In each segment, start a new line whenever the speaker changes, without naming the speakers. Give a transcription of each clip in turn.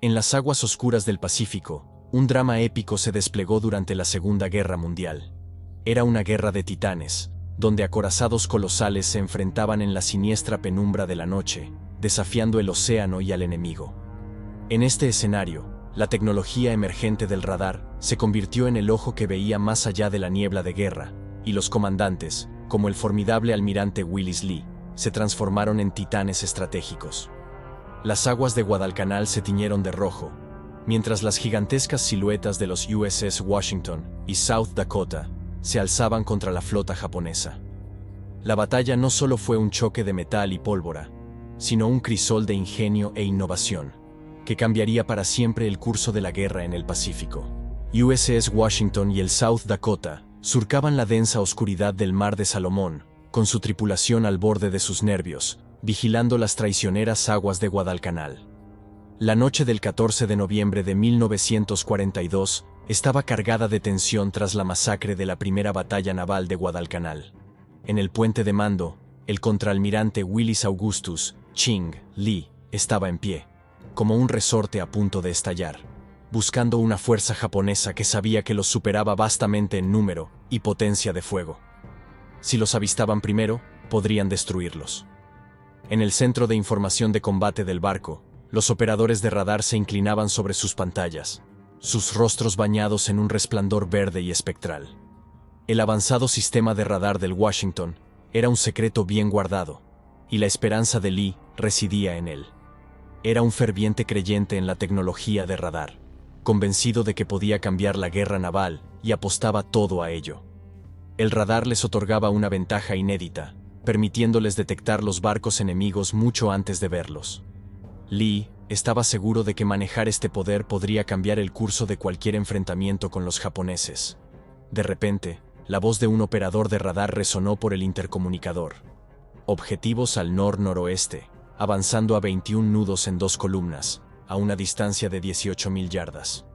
En las aguas oscuras del Pacífico, un drama épico se desplegó durante la Segunda Guerra Mundial. Era una guerra de titanes, donde acorazados colosales se enfrentaban en la siniestra penumbra de la noche, desafiando el océano y al enemigo. En este escenario, la tecnología emergente del radar se convirtió en el ojo que veía más allá de la niebla de guerra, y los comandantes, como el formidable almirante Willis Lee, se transformaron en titanes estratégicos. Las aguas de Guadalcanal se tiñeron de rojo, mientras las gigantescas siluetas de los USS Washington y South Dakota se alzaban contra la flota japonesa. La batalla no solo fue un choque de metal y pólvora, sino un crisol de ingenio e innovación, que cambiaría para siempre el curso de la guerra en el Pacífico. USS Washington y el South Dakota surcaban la densa oscuridad del Mar de Salomón, con su tripulación al borde de sus nervios, vigilando las traicioneras aguas de Guadalcanal. La noche del 14 de noviembre de 1942 estaba cargada de tensión tras la masacre de la primera batalla naval de Guadalcanal. En el puente de mando, el contraalmirante Willis Augustus Ching Lee estaba en pie, como un resorte a punto de estallar, buscando una fuerza japonesa que sabía que los superaba vastamente en número y potencia de fuego. Si los avistaban primero, podrían destruirlos. En el centro de información de combate del barco, los operadores de radar se inclinaban sobre sus pantallas, sus rostros bañados en un resplandor verde y espectral. El avanzado sistema de radar del Washington era un secreto bien guardado, y la esperanza de Lee residía en él. Era un ferviente creyente en la tecnología de radar, convencido de que podía cambiar la guerra naval y apostaba todo a ello. El radar les otorgaba una ventaja inédita, permitiéndoles detectar los barcos enemigos mucho antes de verlos. Lee estaba seguro de que manejar este poder podría cambiar el curso de cualquier enfrentamiento con los japoneses. De repente, la voz de un operador de radar resonó por el intercomunicador. Objetivos al nor-noroeste, avanzando a 21 nudos en 2 columnas, a una distancia de 18.000 yardas.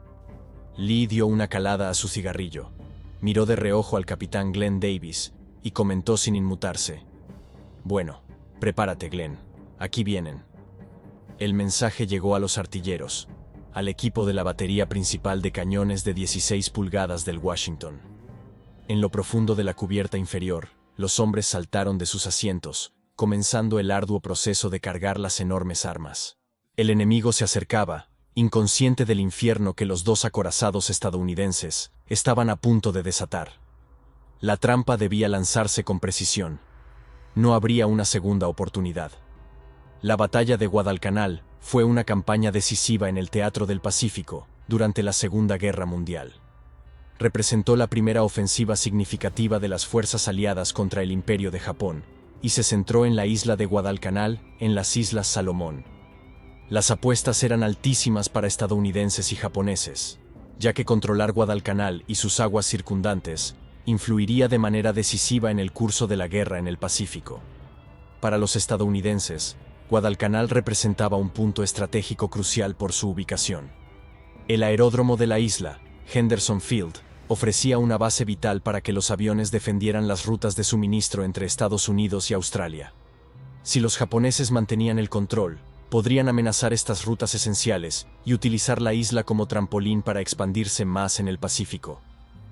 Lee dio una calada a su cigarrillo, miró de reojo al capitán Glenn Davis y comentó sin inmutarse: «Bueno, prepárate, Glenn, aquí vienen». El mensaje llegó a los artilleros, al equipo de la batería principal de cañones de 16 pulgadas del Washington. En lo profundo de la cubierta inferior, los hombres saltaron de sus asientos, comenzando el arduo proceso de cargar las enormes armas. El enemigo se acercaba, inconsciente del infierno que los 2 acorazados estadounidenses estaban a punto de desatar. La trampa debía lanzarse con precisión. No habría una segunda oportunidad. La batalla de Guadalcanal fue una campaña decisiva en el teatro del Pacífico durante la Segunda Guerra Mundial. Representó la primera ofensiva significativa de las fuerzas aliadas contra el Imperio de Japón, y se centró en la isla de Guadalcanal, en las Islas Salomón. Las apuestas eran altísimas para estadounidenses y japoneses, ya que controlar Guadalcanal y sus aguas circundantes influiría de manera decisiva en el curso de la guerra en el Pacífico. Para los estadounidenses, Guadalcanal representaba un punto estratégico crucial por su ubicación. El aeródromo de la isla, Henderson Field, ofrecía una base vital para que los aviones defendieran las rutas de suministro entre Estados Unidos y Australia. Si los japoneses mantenían el control, podrían amenazar estas rutas esenciales y utilizar la isla como trampolín para expandirse más en el Pacífico.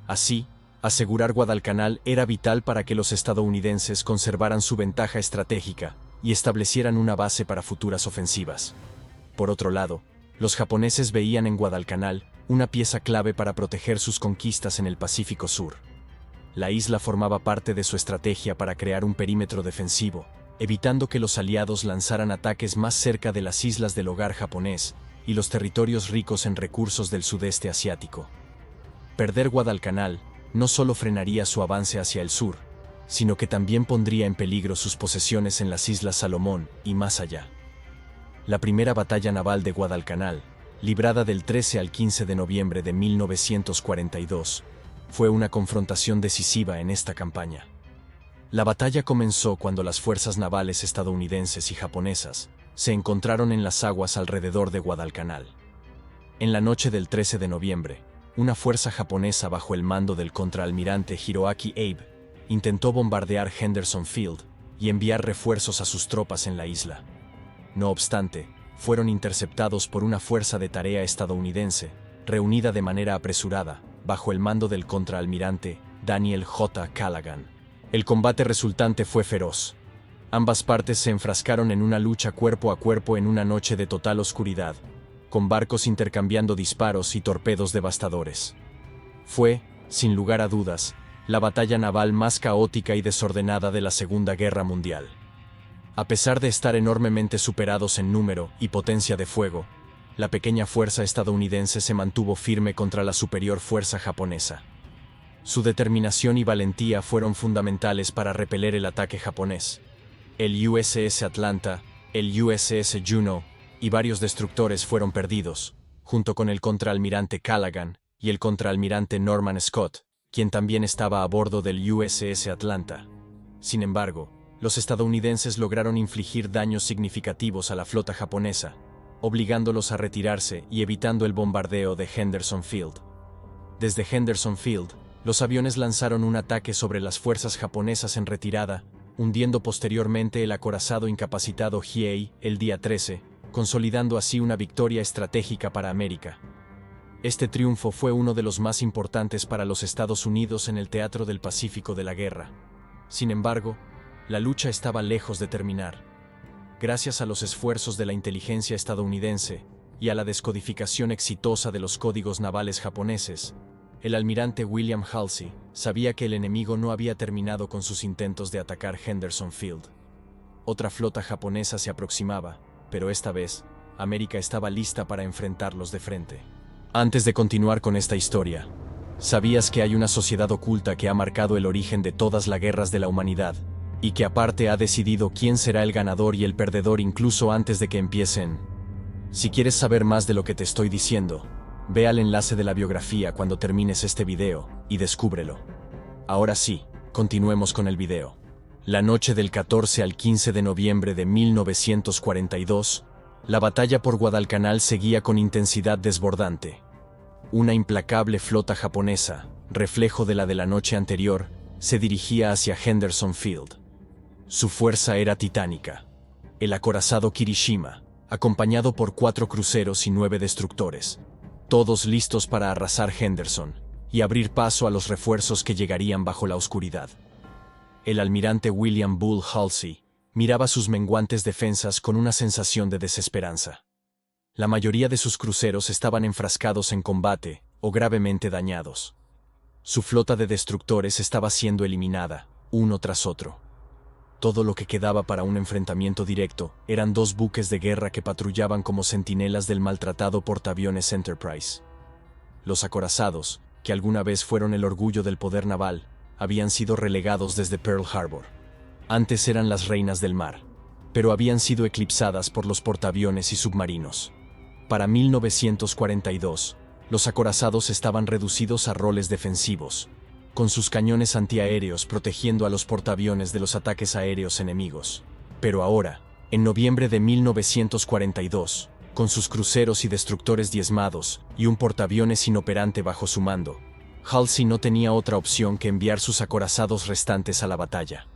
Así, asegurar Guadalcanal era vital para que los estadounidenses conservaran su ventaja estratégica y establecieran una base para futuras ofensivas. Por otro lado, los japoneses veían en Guadalcanal una pieza clave para proteger sus conquistas en el Pacífico Sur. La isla formaba parte de su estrategia para crear un perímetro defensivo, evitando que los aliados lanzaran ataques más cerca de las islas del hogar japonés y los territorios ricos en recursos del sudeste asiático. Perder Guadalcanal no solo frenaría su avance hacia el sur, sino que también pondría en peligro sus posesiones en las Islas Salomón y más allá. La primera batalla naval de Guadalcanal, librada del 13 al 15 de noviembre de 1942, fue una confrontación decisiva en esta campaña. La batalla comenzó cuando las fuerzas navales estadounidenses y japonesas se encontraron en las aguas alrededor de Guadalcanal. En la noche del 13 de noviembre, una fuerza japonesa bajo el mando del contraalmirante Hiroaki Abe intentó bombardear Henderson Field y enviar refuerzos a sus tropas en la isla. No obstante, fueron interceptados por una fuerza de tarea estadounidense, reunida de manera apresurada, bajo el mando del contraalmirante Daniel J. Callaghan. El combate resultante fue feroz. Ambas partes se enfrascaron en una lucha cuerpo a cuerpo en una noche de total oscuridad, con barcos intercambiando disparos y torpedos devastadores. Fue, sin lugar a dudas, la batalla naval más caótica y desordenada de la Segunda Guerra Mundial. A pesar de estar enormemente superados en número y potencia de fuego, la pequeña fuerza estadounidense se mantuvo firme contra la superior fuerza japonesa. Su determinación y valentía fueron fundamentales para repeler el ataque japonés. El USS Atlanta, el USS Juno y varios destructores fueron perdidos, junto con el contraalmirante Callaghan y el contraalmirante Norman Scott, quien también estaba a bordo del USS Atlanta. Sin embargo, los estadounidenses lograron infligir daños significativos a la flota japonesa, obligándolos a retirarse y evitando el bombardeo de Henderson Field. Desde Henderson Field, los aviones lanzaron un ataque sobre las fuerzas japonesas en retirada, hundiendo posteriormente el acorazado incapacitado Hiei el día 13, consolidando así una victoria estratégica para América. Este triunfo fue uno de los más importantes para los Estados Unidos en el teatro del Pacífico de la guerra. Sin embargo, la lucha estaba lejos de terminar. Gracias a los esfuerzos de la inteligencia estadounidense y a la descodificación exitosa de los códigos navales japoneses, el almirante William Halsey sabía que el enemigo no había terminado con sus intentos de atacar Henderson Field. Otra flota japonesa se aproximaba, pero esta vez, América estaba lista para enfrentarlos de frente. Antes de continuar con esta historia, ¿sabías que hay una sociedad oculta que ha marcado el origen de todas las guerras de la humanidad, y que aparte ha decidido quién será el ganador y el perdedor incluso antes de que empiecen? Si quieres saber más de lo que te estoy diciendo, ve al enlace de la biografía cuando termines este video y descúbrelo. Ahora sí, continuemos con el video. La noche del 14 al 15 de noviembre de 1942, la batalla por Guadalcanal seguía con intensidad desbordante. Una implacable flota japonesa, reflejo de la noche anterior, se dirigía hacia Henderson Field. Su fuerza era titánica. El acorazado Kirishima, acompañado por 4 cruceros y 9 destructores, todos listos para arrasar Henderson y abrir paso a los refuerzos que llegarían bajo la oscuridad. El almirante William Bull Halsey miraba sus menguantes defensas con una sensación de desesperanza. La mayoría de sus cruceros estaban enfrascados en combate o gravemente dañados. Su flota de destructores estaba siendo eliminada, uno tras otro. Todo lo que quedaba para un enfrentamiento directo eran 2 buques de guerra que patrullaban como centinelas del maltratado portaaviones Enterprise. Los acorazados, que alguna vez fueron el orgullo del poder naval, habían sido relegados desde Pearl Harbor. Antes eran las reinas del mar, pero habían sido eclipsadas por los portaaviones y submarinos. Para 1942, los acorazados estaban reducidos a roles defensivos, con sus cañones antiaéreos protegiendo a los portaaviones de los ataques aéreos enemigos. Pero ahora, en noviembre de 1942, con sus cruceros y destructores diezmados y un portaaviones inoperante bajo su mando, Halsey no tenía otra opción que enviar sus acorazados restantes a la batalla.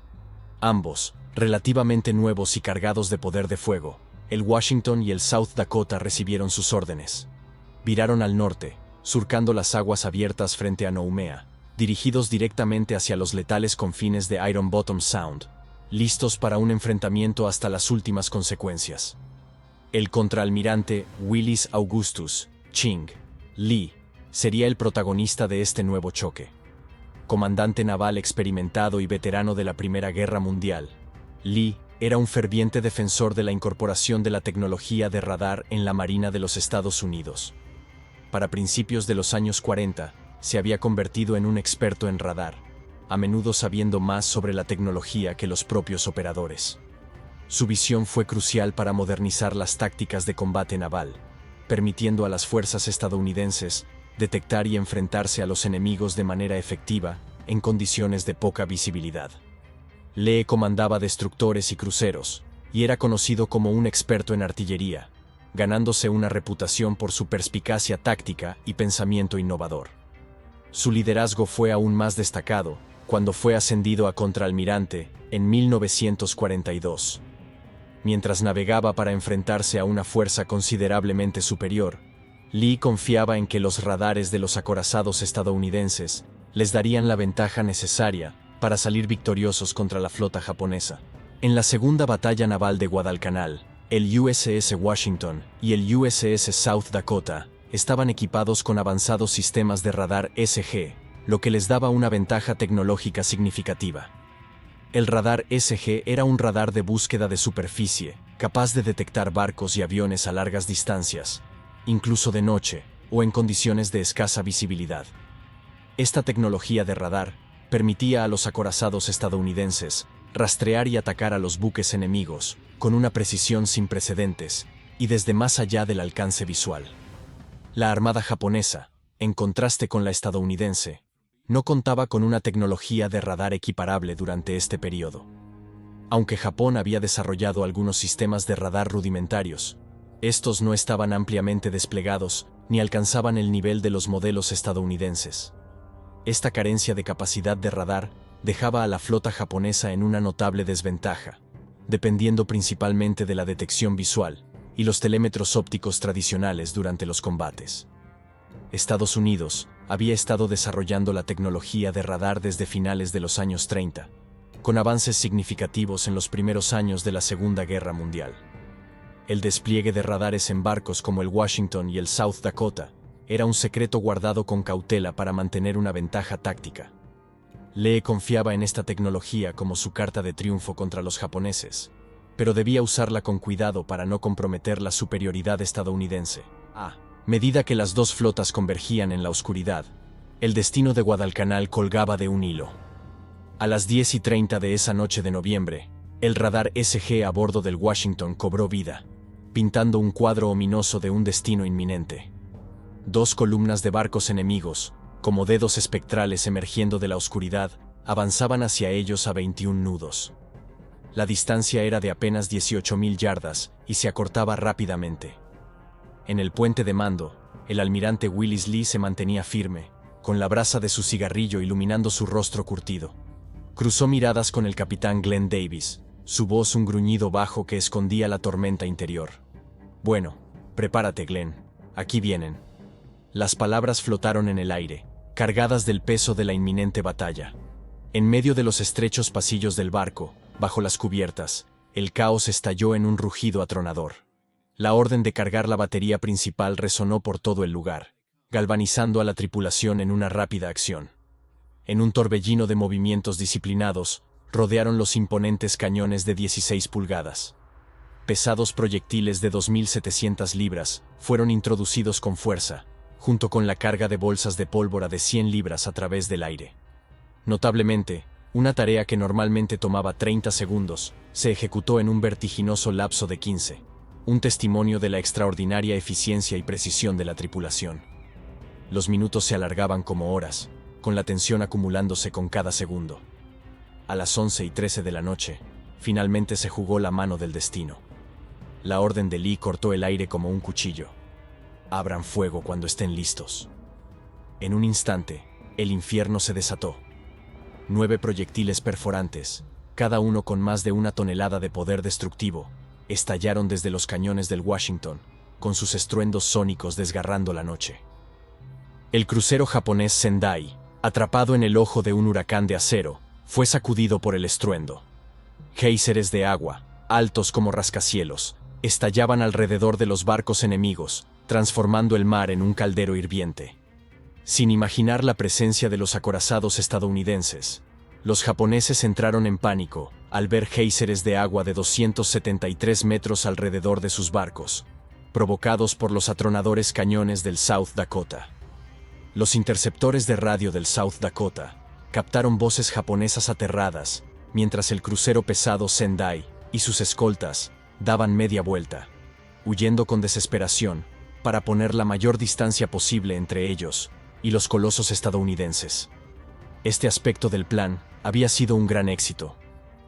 Ambos, relativamente nuevos y cargados de poder de fuego, el Washington y el South Dakota recibieron sus órdenes. Viraron al norte, surcando las aguas abiertas frente a Noumea, dirigidos directamente hacia los letales confines de Iron Bottom Sound, listos para un enfrentamiento hasta las últimas consecuencias. El contraalmirante Willis Augustus Ching Lee sería el protagonista de este nuevo choque. Comandante naval experimentado y veterano de la Primera Guerra Mundial, Lee era un ferviente defensor de la incorporación de la tecnología de radar en la Marina de los Estados Unidos. Para principios de los años 40, se había convertido en un experto en radar, a menudo sabiendo más sobre la tecnología que los propios operadores. Su visión fue crucial para modernizar las tácticas de combate naval, permitiendo a las fuerzas estadounidenses detectar y enfrentarse a los enemigos de manera efectiva en condiciones de poca visibilidad. Lee comandaba destructores y cruceros, y era conocido como un experto en artillería, ganándose una reputación por su perspicacia táctica y pensamiento innovador. Su liderazgo fue aún más destacado cuando fue ascendido a contraalmirante en 1942. Mientras navegaba para enfrentarse a una fuerza considerablemente superior, Lee confiaba en que los radares de los acorazados estadounidenses les darían la ventaja necesaria para salir victoriosos contra la flota japonesa. En la segunda batalla naval de Guadalcanal, el USS Washington y el USS South Dakota estaban equipados con avanzados sistemas de radar SG, lo que les daba una ventaja tecnológica significativa. El radar SG era un radar de búsqueda de superficie, capaz de detectar barcos y aviones a largas distancias, incluso de noche o en condiciones de escasa visibilidad. Esta tecnología de radar permitía a los acorazados estadounidenses rastrear y atacar a los buques enemigos con una precisión sin precedentes y desde más allá del alcance visual. La armada japonesa, en contraste con la estadounidense, no contaba con una tecnología de radar equiparable durante este periodo. Aunque Japón había desarrollado algunos sistemas de radar rudimentarios, estos no estaban ampliamente desplegados ni alcanzaban el nivel de los modelos estadounidenses. Esta carencia de capacidad de radar dejaba a la flota japonesa en una notable desventaja, dependiendo principalmente de la detección visual y los telémetros ópticos tradicionales durante los combates. Estados Unidos había estado desarrollando la tecnología de radar desde finales de los años 30, con avances significativos en los primeros años de la Segunda Guerra Mundial. El despliegue de radares en barcos como el Washington y el South Dakota era un secreto guardado con cautela para mantener una ventaja táctica. Lee confiaba en esta tecnología como su carta de triunfo contra los japoneses, pero debía usarla con cuidado para no comprometer la superioridad estadounidense. A medida que las dos flotas convergían en la oscuridad, el destino de Guadalcanal colgaba de un hilo. A las 10:30 de esa noche de noviembre, el radar SG a bordo del Washington cobró vida, pintando un cuadro ominoso de un destino inminente. Dos columnas de barcos enemigos, como dedos espectrales emergiendo de la oscuridad, avanzaban hacia ellos a 21 nudos. La distancia era de apenas 18.000 yardas y se acortaba rápidamente. En el puente de mando, el almirante Willis Lee se mantenía firme, con la brasa de su cigarrillo iluminando su rostro curtido. Cruzó miradas con el capitán Glenn Davis, su voz un gruñido bajo que escondía la tormenta interior. «Bueno, prepárate, Glenn. Aquí vienen». Las palabras flotaron en el aire, cargadas del peso de la inminente batalla. En medio de los estrechos pasillos del barco, bajo las cubiertas, el caos estalló en un rugido atronador. La orden de cargar la batería principal resonó por todo el lugar, galvanizando a la tripulación en una rápida acción. En un torbellino de movimientos disciplinados, rodearon los imponentes cañones de 16 pulgadas. Pesados proyectiles de 2.700 libras fueron introducidos con fuerza, junto con la carga de bolsas de pólvora de 100 libras a través del aire. Notablemente, una tarea que normalmente tomaba 30 segundos, se ejecutó en un vertiginoso lapso de 15, un testimonio de la extraordinaria eficiencia y precisión de la tripulación. Los minutos se alargaban como horas, con la tensión acumulándose con cada segundo. A las 11:13 de la noche, finalmente se jugó la mano del destino. La orden de Lee cortó el aire como un cuchillo. «Abran fuego cuando estén listos». En un instante, el infierno se desató. 9 proyectiles perforantes, cada uno con más de 1 tonelada de poder destructivo, estallaron desde los cañones del Washington, con sus estruendos sónicos desgarrando la noche. El crucero japonés Sendai, atrapado en el ojo de un huracán de acero, fue sacudido por el estruendo. Géiseres de agua, altos como rascacielos, estallaban alrededor de los barcos enemigos, transformando el mar en un caldero hirviente. Sin imaginar la presencia de los acorazados estadounidenses, los japoneses entraron en pánico al ver géiseres de agua de 273 metros alrededor de sus barcos, provocados por los atronadores cañones del South Dakota. Los interceptores de radio del South Dakota captaron voces japonesas aterradas, mientras el crucero pesado Sendai y sus escoltas daban media vuelta, huyendo con desesperación para poner la mayor distancia posible entre ellos y los colosos estadounidenses. Este aspecto del plan había sido un gran éxito.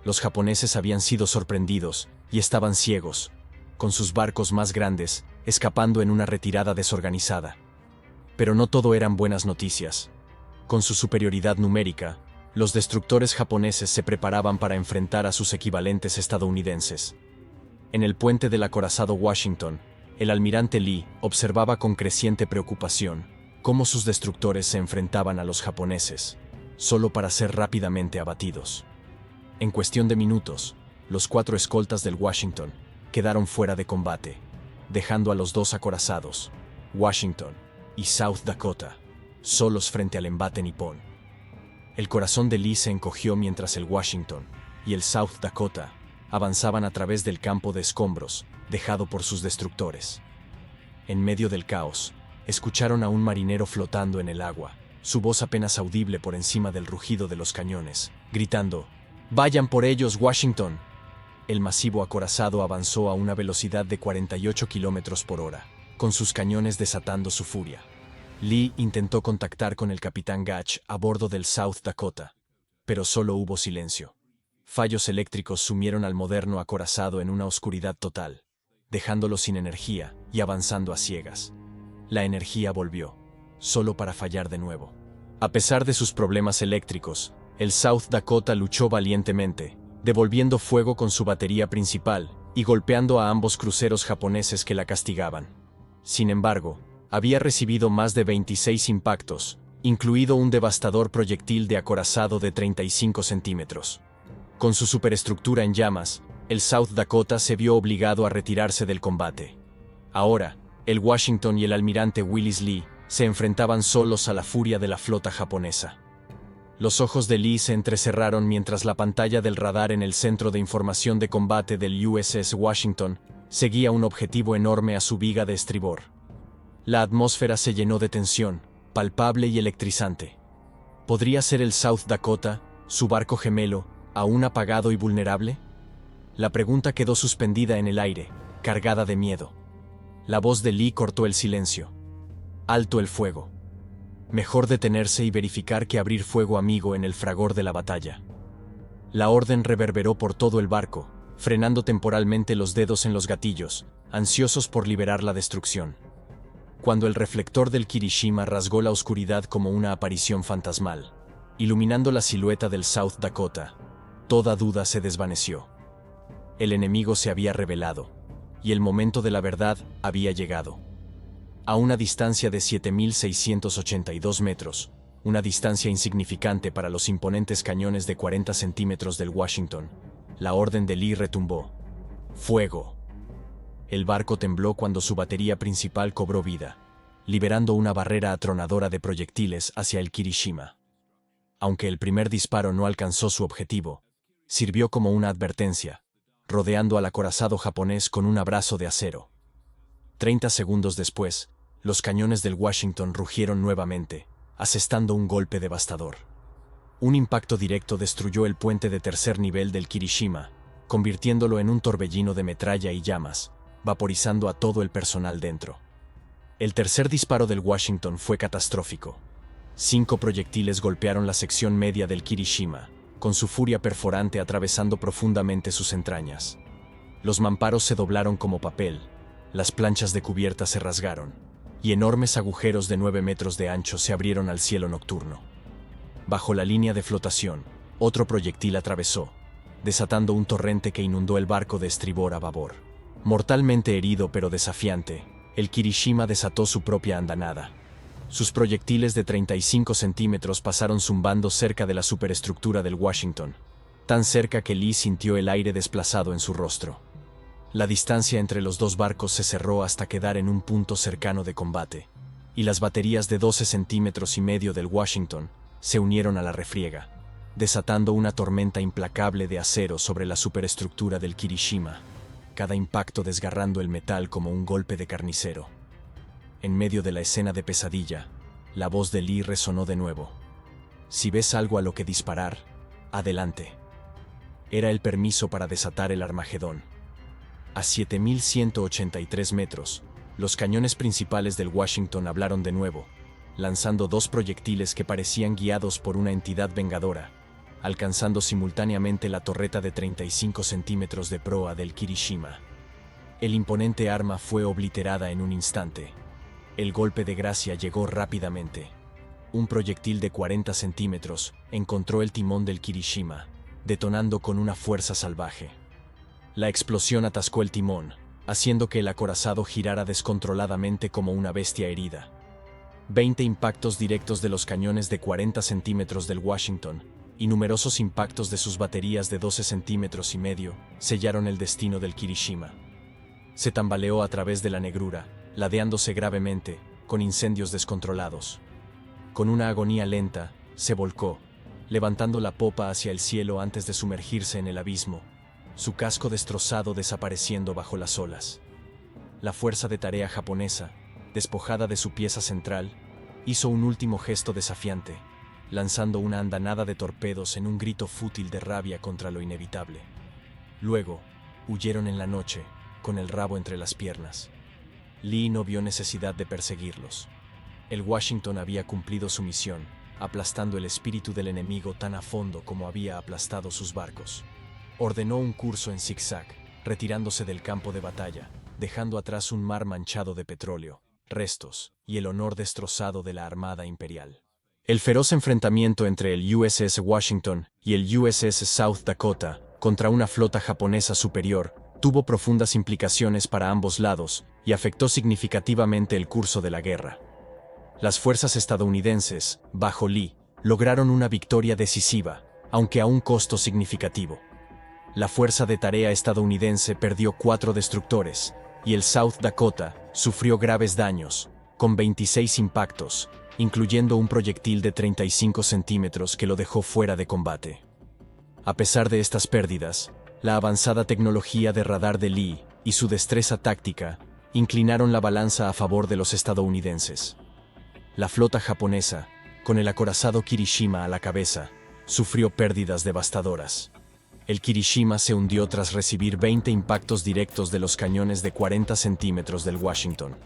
Los japoneses habían sido sorprendidos y estaban ciegos, con sus barcos más grandes escapando en una retirada desorganizada. Pero no todo eran buenas noticias. Con su superioridad numérica, los destructores japoneses se preparaban para enfrentar a sus equivalentes estadounidenses. En el puente del acorazado Washington, el almirante Lee observaba con creciente preocupación cómo sus destructores se enfrentaban a los japoneses, solo para ser rápidamente abatidos. En cuestión de minutos, los 4 escoltas del Washington quedaron fuera de combate, dejando a los 2 acorazados, Washington y South Dakota, solos frente al embate nipón. El corazón de Lee se encogió mientras el Washington y el South Dakota avanzaban a través del campo de escombros dejado por sus destructores. En medio del caos, escucharon a un marinero flotando en el agua, su voz apenas audible por encima del rugido de los cañones, gritando: «¡Vayan por ellos, Washington!». El masivo acorazado avanzó a una velocidad de 48 kilómetros por hora, con sus cañones desatando su furia. Lee intentó contactar con el capitán Gach a bordo del South Dakota, pero solo hubo silencio. Fallos eléctricos sumieron al moderno acorazado en una oscuridad total, dejándolo sin energía y avanzando a ciegas. La energía volvió, solo para fallar de nuevo. A pesar de sus problemas eléctricos, el South Dakota luchó valientemente, devolviendo fuego con su batería principal y golpeando a ambos cruceros japoneses que la castigaban. Sin embargo, había recibido más de 26 impactos, incluido un devastador proyectil de acorazado de 35 centímetros. Con su superestructura en llamas, el South Dakota se vio obligado a retirarse del combate. Ahora, el Washington y el almirante Willis Lee se enfrentaban solos a la furia de la flota japonesa. Los ojos de Lee se entrecerraron mientras la pantalla del radar en el centro de información de combate del USS Washington seguía un objetivo enorme a su viga de estribor. La atmósfera se llenó de tensión, palpable y electrizante. ¿Podría ser el South Dakota, su barco gemelo, aún apagado y vulnerable? La pregunta quedó suspendida en el aire, cargada de miedo. La voz de Lee cortó el silencio. «Alto el fuego. Mejor detenerse y verificar que abrir fuego amigo en el fragor de la batalla». La orden reverberó por todo el barco, frenando temporalmente los dedos en los gatillos, ansiosos por liberar la destrucción. Cuando el reflector del Kirishima rasgó la oscuridad como una aparición fantasmal, iluminando la silueta del South Dakota, toda duda se desvaneció. El enemigo se había revelado, y el momento de la verdad había llegado. A una distancia de 7.682 metros, una distancia insignificante para los imponentes cañones de 40 centímetros del Washington, la orden de Lee retumbó. ¡Fuego! El barco tembló cuando su batería principal cobró vida, liberando una barrera atronadora de proyectiles hacia el Kirishima. Aunque el primer disparo no alcanzó su objetivo, sirvió como una advertencia, rodeando al acorazado japonés con un abrazo de acero. 30 segundos después, los cañones del Washington rugieron nuevamente, asestando un golpe devastador. Un impacto directo destruyó el puente de tercer nivel del Kirishima, convirtiéndolo en un torbellino de metralla y llamas, vaporizando a todo el personal dentro. El tercer disparo del Washington fue catastrófico. 5 proyectiles golpearon la sección media del Kirishima, con su furia perforante atravesando profundamente sus entrañas. Los mamparos se doblaron como papel, las planchas de cubierta se rasgaron, y enormes agujeros de 9 metros de ancho se abrieron al cielo nocturno. Bajo la línea de flotación, otro proyectil atravesó, desatando un torrente que inundó el barco de estribor a babor. Mortalmente herido pero desafiante, el Kirishima desató su propia andanada. Sus proyectiles de 35 centímetros pasaron zumbando cerca de la superestructura del Washington, tan cerca que Lee sintió el aire desplazado en su rostro. La distancia entre los dos barcos se cerró hasta quedar en un punto cercano de combate, y las baterías de 12 centímetros y medio del Washington se unieron a la refriega, desatando una tormenta implacable de acero sobre la superestructura del Kirishima, cada impacto desgarrando el metal como un golpe de carnicero. En medio de la escena de pesadilla, la voz de Lee resonó de nuevo. «Si ves algo a lo que disparar, adelante». Era el permiso para desatar el Armagedón. A 7.183 metros, los cañones principales del Washington hablaron de nuevo, lanzando 2 proyectiles que parecían guiados por una entidad vengadora, alcanzando simultáneamente la torreta de 35 centímetros de proa del Kirishima. El imponente arma fue obliterada en un instante. El golpe de gracia llegó rápidamente. Un proyectil de 40 centímetros encontró el timón del Kirishima, detonando con una fuerza salvaje. La explosión atascó el timón, haciendo que el acorazado girara descontroladamente como una bestia herida. 20 impactos directos de los cañones de 40 centímetros del Washington y numerosos impactos de sus baterías de 12 centímetros y medio sellaron el destino del Kirishima. Se tambaleó a través de la negrura, ladeándose gravemente, con incendios descontrolados. Con una agonía lenta, se volcó, levantando la popa hacia el cielo antes de sumergirse en el abismo, su casco destrozado desapareciendo bajo las olas. La fuerza de tarea japonesa, despojada de su pieza central, hizo un último gesto desafiante, lanzando una andanada de torpedos en un grito fútil de rabia contra lo inevitable. Luego, huyeron en la noche, con el rabo entre las piernas. Lee no vio necesidad de perseguirlos. El Washington había cumplido su misión, aplastando el espíritu del enemigo tan a fondo como había aplastado sus barcos. Ordenó un curso en zigzag, retirándose del campo de batalla, dejando atrás un mar manchado de petróleo, restos y el honor destrozado de la Armada Imperial. El feroz enfrentamiento entre el USS Washington y el USS South Dakota contra una flota japonesa superior tuvo profundas implicaciones para ambos lados y afectó significativamente el curso de la guerra. Las fuerzas estadounidenses, bajo Lee, lograron una victoria decisiva, aunque a un costo significativo. La fuerza de tarea estadounidense perdió 4 destructores, y el South Dakota sufrió graves daños, con 26 impactos, incluyendo un proyectil de 35 centímetros que lo dejó fuera de combate. A pesar de estas pérdidas, la avanzada tecnología de radar de Lee y su destreza táctica inclinaron la balanza a favor de los estadounidenses. La flota japonesa, con el acorazado Kirishima a la cabeza, sufrió pérdidas devastadoras. El Kirishima se hundió tras recibir 20 impactos directos de los cañones de 40 centímetros del Washington.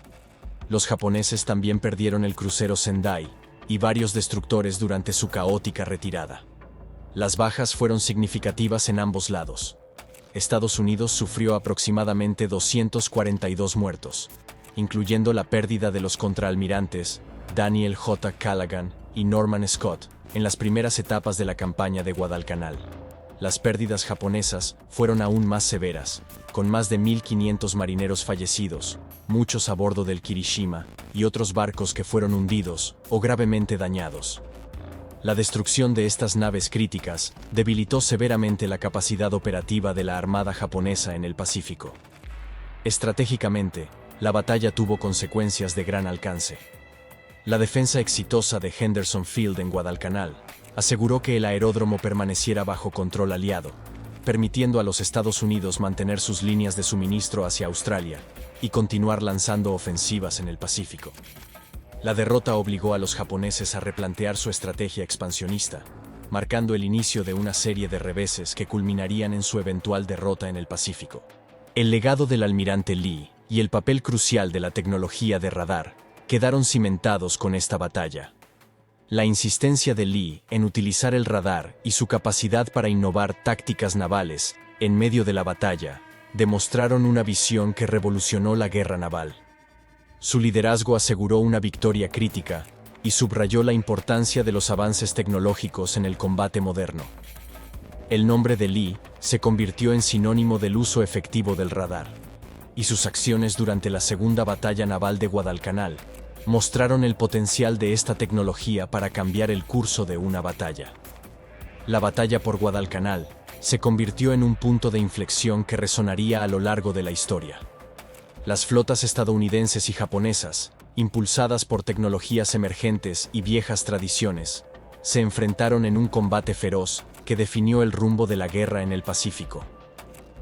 Los japoneses también perdieron el crucero Sendai y varios destructores durante su caótica retirada. Las bajas fueron significativas en ambos lados. Estados Unidos sufrió aproximadamente 242 muertos, incluyendo la pérdida de los contraalmirantes Daniel J. Callaghan y Norman Scott en las primeras etapas de la campaña de Guadalcanal. Las pérdidas japonesas fueron aún más severas, con más de 1.500 marineros fallecidos, muchos a bordo del Kirishima y otros barcos que fueron hundidos o gravemente dañados. La destrucción de estas naves críticas debilitó severamente la capacidad operativa de la Armada japonesa en el Pacífico. Estratégicamente, la batalla tuvo consecuencias de gran alcance. La defensa exitosa de Henderson Field en Guadalcanal aseguró que el aeródromo permaneciera bajo control aliado, permitiendo a los Estados Unidos mantener sus líneas de suministro hacia Australia y continuar lanzando ofensivas en el Pacífico. La derrota obligó a los japoneses a replantear su estrategia expansionista, marcando el inicio de una serie de reveses que culminarían en su eventual derrota en el Pacífico. El legado del almirante Lee y el papel crucial de la tecnología de radar quedaron cimentados con esta batalla. La insistencia de Lee en utilizar el radar y su capacidad para innovar tácticas navales en medio de la batalla demostraron una visión que revolucionó la guerra naval. Su liderazgo aseguró una victoria crítica y subrayó la importancia de los avances tecnológicos en el combate moderno. El nombre de Lee se convirtió en sinónimo del uso efectivo del radar, y sus acciones durante la Segunda Batalla Naval de Guadalcanal mostraron el potencial de esta tecnología para cambiar el curso de una batalla. La batalla por Guadalcanal se convirtió en un punto de inflexión que resonaría a lo largo de la historia. Las flotas estadounidenses y japonesas, impulsadas por tecnologías emergentes y viejas tradiciones, se enfrentaron en un combate feroz que definió el rumbo de la guerra en el Pacífico.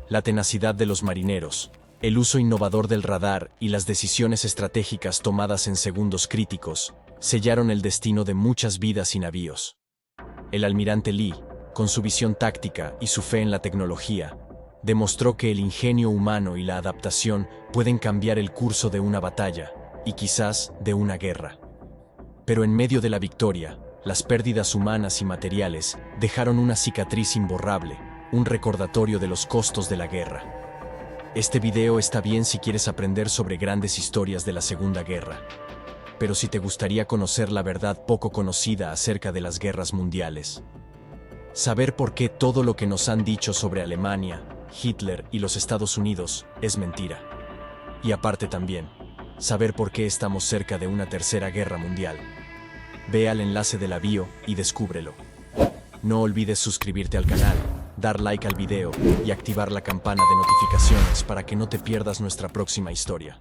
La tenacidad de los marineros, el uso innovador del radar y las decisiones estratégicas tomadas en segundos críticos sellaron el destino de muchas vidas y navíos. El almirante Lee, con su visión táctica y su fe en la tecnología, demostró que el ingenio humano y la adaptación pueden cambiar el curso de una batalla y quizás de una guerra. Pero en medio de la victoria, las pérdidas humanas y materiales dejaron una cicatriz imborrable, un recordatorio de los costos de la guerra. Este video está bien si quieres aprender sobre grandes historias de la Segunda Guerra. Pero si te gustaría conocer la verdad poco conocida acerca de las guerras mundiales, saber por qué todo lo que nos han dicho sobre Alemania, Hitler y los Estados Unidos es mentira. Y aparte también, saber por qué estamos cerca de una tercera guerra mundial. Ve al enlace de la bio y descúbrelo. No olvides suscribirte al canal, dar like al video y activar la campana de notificaciones para que no te pierdas nuestra próxima historia.